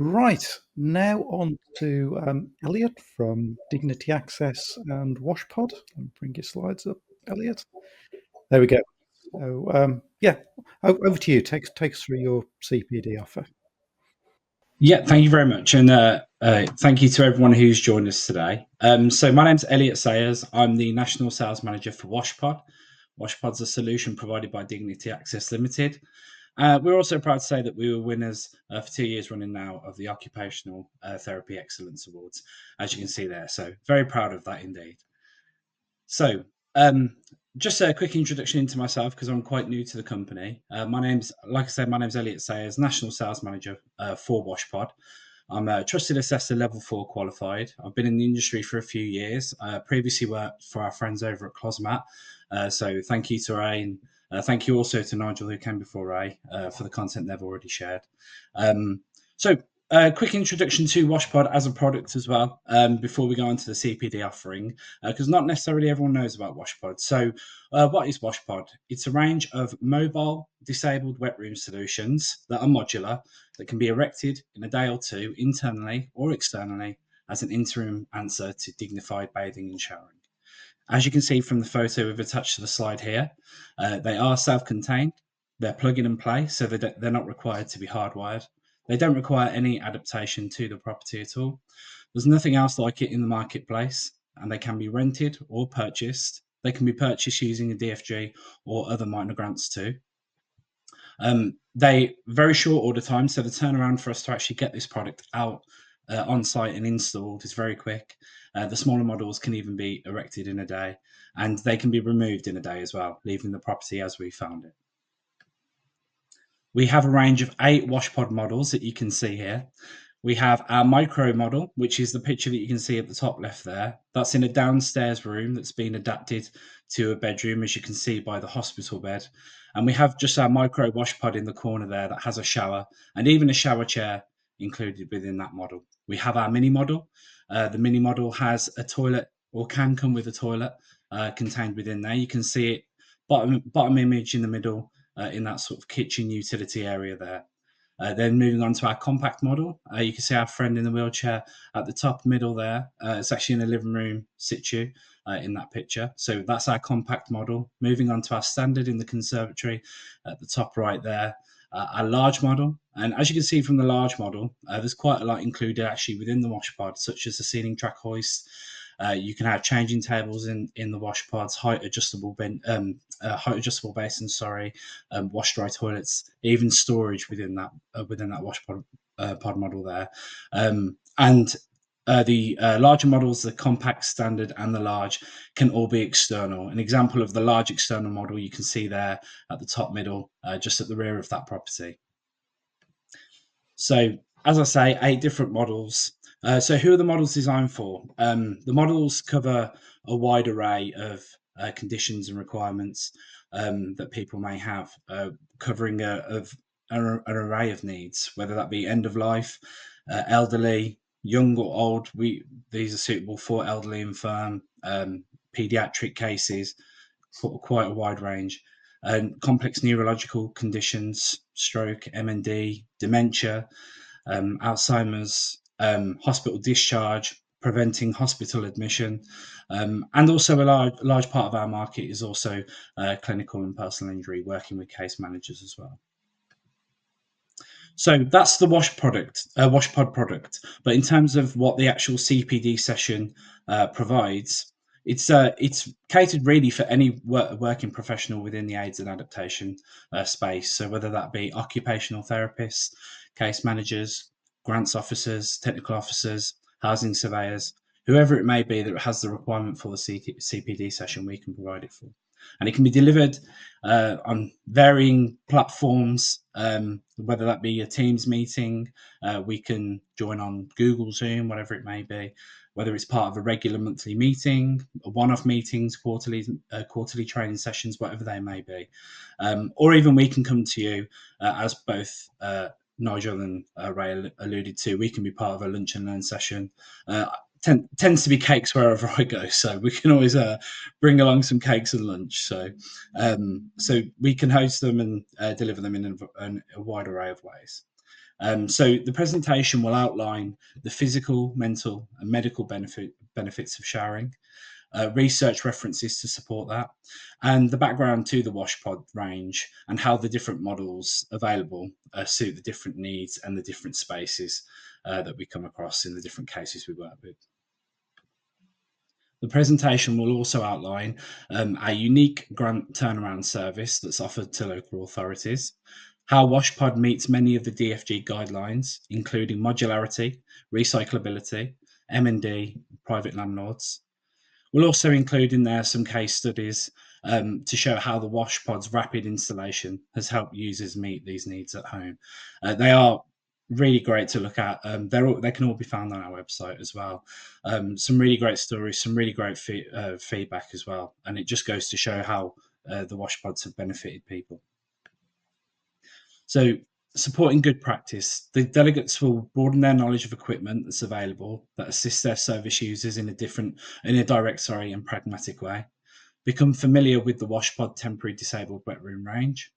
Right, now on to Elliot from Dignity Access and Washpod. Let me bring your slides up, Elliot. There we go. So, over to you. Take us through your CPD offer. Yeah, thank you very much. And thank you to everyone who's joined us today. So, my name's Elliot Sayers. I'm the National Sales Manager for Washpod. Washpod's a solution provided by Dignity Access Limited. We're also proud to say that we were winners for 2 years running now of the Occupational Therapy Excellence Awards, as you can see there. So, very proud of that indeed. So, just a quick introduction into myself because I'm quite new to the company. Like I said, my name's Elliot Sayers, National Sales Manager for Washpod. I'm a trusted assessor level 4 qualified. I've been in the industry for a few years. Previously worked for our friends over at Closmat. So thank you to Ray and thank you also to Nigel who came before Ray for the content they've already shared. So a quick introduction to Washpod as a product as well before we go on to the CPD offering because not necessarily everyone knows about Washpod. So what is Washpod? It's a range of mobile disabled wet room solutions that are modular that can be erected in a day or two internally or externally as an interim answer to dignified bathing and showering. As you can see from the photo we've attached to the slide here, they are self-contained, they're plug in and play, so they're not required to be hardwired. They don't require any adaptation to the property at all. There's nothing else like it in the marketplace, and they can be rented or purchased. They can be purchased using a DFG or other minor grants too. They very short order time, so the turnaround for us to actually get this product out on site and installed is very quick. The smaller models can even be erected in a day, and they can be removed in a day as well, leaving the property as we found it. We have a range of 8 Washpod models that you can see here. We have our micro model, which is the picture that you can see at the top left there. That's in a downstairs room that's been adapted to a bedroom, as you can see by the hospital bed. And we have just our micro Washpod in the corner there that has a shower and even a shower chair included within that model. We have our mini model. The mini model has a toilet or can come with a toilet contained within there. You can see it bottom image in the middle in that sort of kitchen utility area there. Then moving on to our compact model, you can see our friend in the wheelchair at the top middle there. It's actually in a living room situ in that picture. So that's our compact model. Moving on to our standard in the conservatory at the top right there. Our large model. And as you can see from the large model, there's quite a lot included actually within the Washpod, such as the ceiling track hoist. You can have changing tables in the Washpods, height adjustable basins, wash dry toilets, even storage within that Washpod pod model there, and the larger models, the compact, standard, and the large, can all be external. An example of the large external model you can see there at the top middle, just at the rear of that property. So, as I say, 8 different models. So, who are the models designed for? The models cover a wide array of conditions and requirements that people may have, covering an array of needs, whether that be end of life, elderly, young or old. These are suitable for elderly, infirm, pediatric cases, quite a wide range. Complex neurological conditions, stroke, MND, dementia, Alzheimer's, hospital discharge, preventing hospital admission, and also a large part of our market is also clinical and personal injury, working with case managers as well. So that's the Washpod product. But in terms of what the actual CPD session provides, it's catered really for any working professional within the aids and adaptation space. So whether that be occupational therapists, case managers, grants officers, technical officers, housing surveyors, whoever it may be that has the requirement for the CPD session, we can provide it for. And it can be delivered on varying platforms, whether that be a Teams meeting, we can join on Google Zoom, whatever it may be, whether it's part of a regular monthly meeting, one-off meetings, quarterly training sessions, whatever they may be. Or even we can come to you, as both Nigel and Ray alluded to, we can be part of a lunch and learn session. Tends to be cakes wherever I go, so we can always bring along some cakes and lunch. So we can host them and deliver them in a wide array of ways. So the presentation will outline the physical, mental, and medical benefits of showering, research references to support that, and the background to the Washpod range and how the different models available suit the different needs and the different spaces that we come across in the different cases we work with. The presentation will also outline a unique grant turnaround service that's offered to local authorities, how Washpod meets many of the DFG guidelines, including modularity, recyclability, M&D, private landlords. We'll also include in there some case studies to show how the Washpod's rapid installation has helped users meet these needs at home. They are really great to look at. They can all be found on our website as well. Some really great stories, some really great feedback as well. And it just goes to show how the Washpods have benefited people. So supporting good practice, the delegates will broaden their knowledge of equipment that's available that assists their service users in a direct and pragmatic way, become familiar with the Washpod temporary disabled wet room range,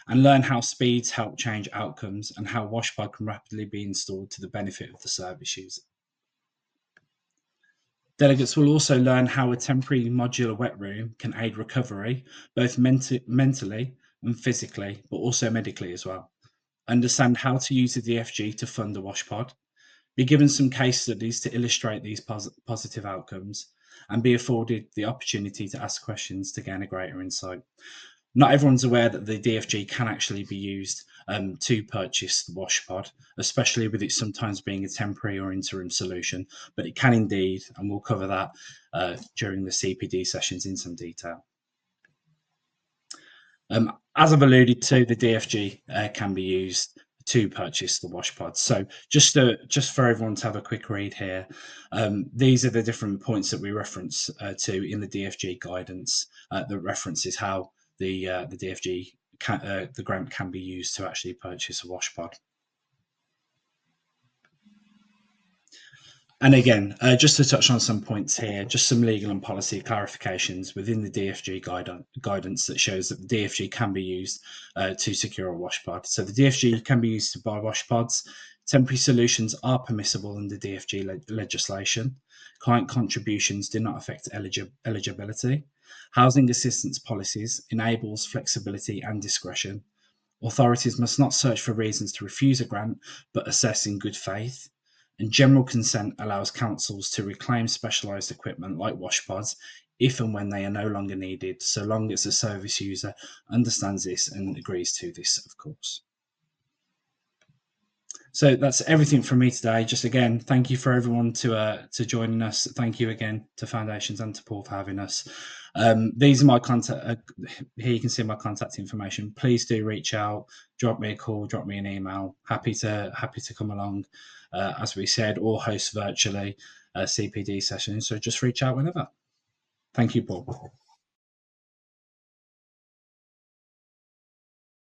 and learn how speeds help change outcomes and how Washpod can rapidly be installed to the benefit of the service user. Delegates will also learn how a temporary modular wet room can aid recovery, both mentally and physically, but also medically as well. Understand how to use the DFG to fund a Washpod, be given some case studies to illustrate these positive outcomes, and be afforded the opportunity to ask questions to gain a greater insight. Not everyone's aware that the DFG can actually be used to purchase the Washpod, especially with it sometimes being a temporary or interim solution, but it can indeed, and we'll cover that during the CPD sessions in some detail. As I've alluded to, the DFG can be used to purchase the Washpod. So just for everyone to have a quick read here, these are the different points that we reference to in the DFG guidance that references how the DFG the grant can be used to actually purchase a Washpod. And again, just to touch on some points here, just some legal and policy clarifications within the DFG guidance that shows that the DFG can be used to secure a Washpod. So the DFG can be used to buy Washpods. Temporary solutions are permissible under DFG legislation. Client contributions do not affect eligibility. Housing assistance policies enables flexibility and discretion. Authorities must not search for reasons to refuse a grant, but assess in good faith. And general consent allows councils to reclaim specialised equipment like Washpods if and when they are no longer needed, so long as the service user understands this and agrees to this, of course. So that's everything from me today. Just again, thank you for everyone to joining us. Thank you again to Foundations and to Paul for having us. These are my contact. Here you can see my contact information. Please do reach out, drop me a call, drop me an email. Happy to come along, as we said, or host virtually CPD sessions. So just reach out whenever. Thank you, Paul.